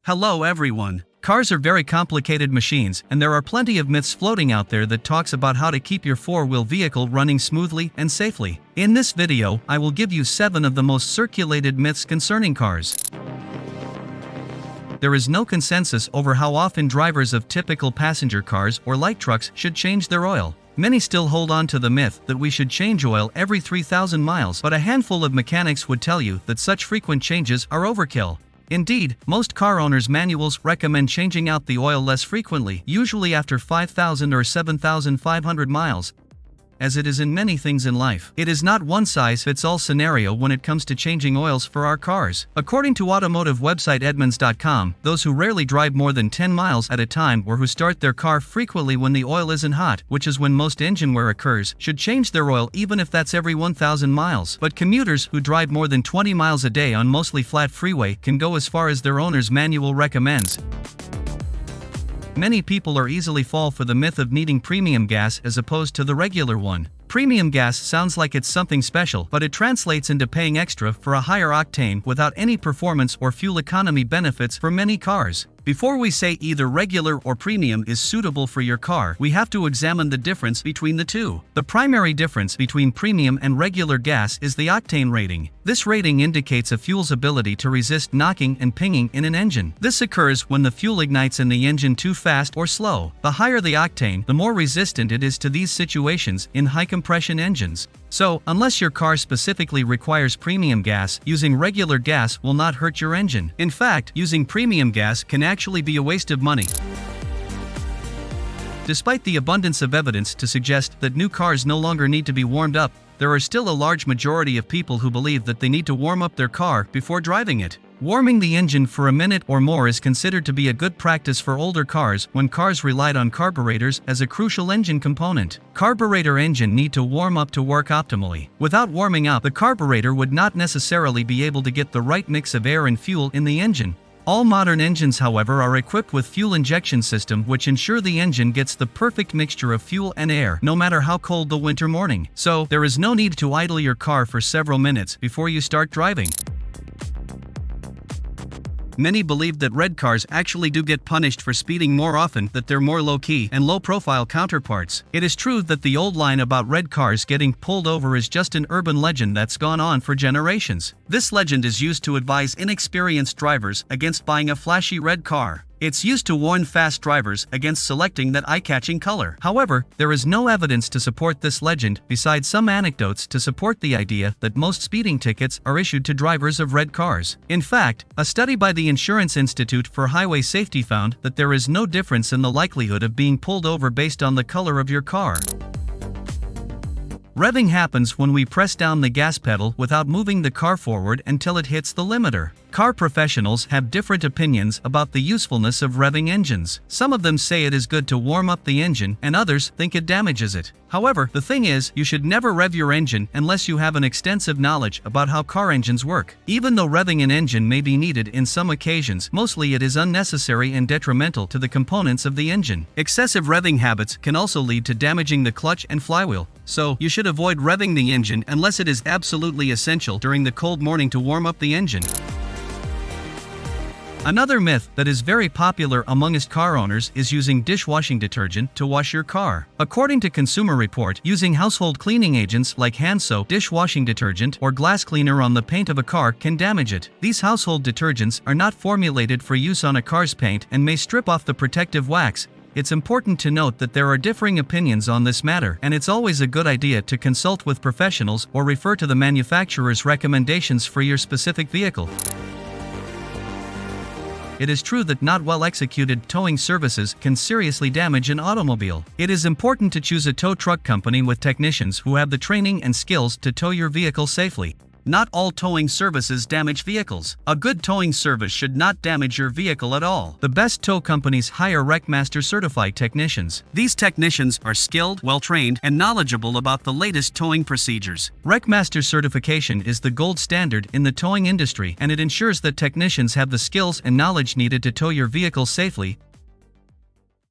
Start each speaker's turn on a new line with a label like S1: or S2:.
S1: Hello everyone. Cars are very complicated machines, and there are plenty of myths floating out there that talks about how to keep your four-wheel vehicle running smoothly and safely. In this video, I will give you 7 of the most circulated myths concerning cars. There is no consensus over how often drivers of typical passenger cars or light trucks should change their oil. Many still hold on to the myth that we should change oil every 3,000 miles, but a handful of mechanics would tell you that such frequent changes are overkill. Indeed, most car owners' manuals recommend changing out the oil less frequently, usually after 5,000 or 7,500 miles. As it is in many things in life, it is not one-size-fits-all scenario when it comes to changing oils for our cars. According to automotive website Edmunds.com, those who rarely drive more than 10 miles at a time or who start their car frequently when the oil isn't hot, which is when most engine wear occurs, should change their oil even if that's every 1,000 miles. But commuters who drive more than 20 miles a day on mostly flat freeway can go as far as their owner's manual recommends. Many people are easily fall for the myth of needing premium gas as opposed to the regular one. Premium gas sounds like it's something special, but it translates into paying extra for a higher octane without any performance or fuel economy benefits for many cars. Before we say either regular or premium is suitable for your car, we have to examine the difference between the two. The primary difference between premium and regular gas is the octane rating. This rating indicates a fuel's ability to resist knocking and pinging in an engine. This occurs when the fuel ignites in the engine too fast or slow. The higher the octane, the more resistant it is to these situations in high-compression engines. So, unless your car specifically requires premium gas, using regular gas will not hurt your engine. In fact, using premium gas can actually be a waste of money. Despite the abundance of evidence to suggest that new cars no longer need to be warmed up, there are still a large majority of people who believe that they need to warm up their car before driving it. Warming the engine for a minute or more is considered to be a good practice for older cars when cars relied on carburetors as a crucial engine component. Carburetor engine need to warm up to work optimally. Without warming up, the carburetor would not necessarily be able to get the right mix of air and fuel in the engine. All modern engines, however, are equipped with fuel injection system which ensure the engine gets the perfect mixture of fuel and air no matter how cold the winter morning. So, there is no need to idle your car for several minutes before you start driving. Many believe that red cars actually do get punished for speeding more often, that they're more low-key and low-profile counterparts. It is true that the old line about red cars getting pulled over is just an urban legend that's gone on for generations. This legend is used to advise inexperienced drivers against buying a flashy red car. It's used to warn fast drivers against selecting that eye-catching color. However, there is no evidence to support this legend, besides some anecdotes to support the idea that most speeding tickets are issued to drivers of red cars. In fact, a study by the Insurance Institute for Highway Safety found that there is no difference in the likelihood of being pulled over based on the color of your car. Revving happens when we press down the gas pedal without moving the car forward until it hits the limiter. Car professionals have different opinions about the usefulness of revving engines. Some of them say it is good to warm up the engine, and others think it damages it. However, the thing is, you should never rev your engine unless you have an extensive knowledge about how car engines work. Even though revving an engine may be needed in some occasions, mostly it is unnecessary and detrimental to the components of the engine. Excessive revving habits can also lead to damaging the clutch and flywheel. So, you should avoid revving the engine unless it is absolutely essential during the cold morning to warm up the engine. Another myth that is very popular amongst car owners is using dishwashing detergent to wash your car. According to Consumer Report, using household cleaning agents like hand soap, dishwashing detergent, or glass cleaner on the paint of a car can damage it. These household detergents are not formulated for use on a car's paint and may strip off the protective wax. It's important to note that there are differing opinions on this matter, and it's always a good idea to consult with professionals or refer to the manufacturer's recommendations for your specific vehicle. It is true that not well-executed towing services can seriously damage an automobile. It is important to choose a tow truck company with technicians who have the training and skills to tow your vehicle safely. Not all towing services damage vehicles. A good towing service should not damage your vehicle at all. The best tow companies hire Wreckmaster certified technicians. These technicians are skilled, well-trained, and knowledgeable about the latest towing procedures. Wreckmaster certification is the gold standard in the towing industry, and it ensures that technicians have the skills and knowledge needed to tow your vehicle safely,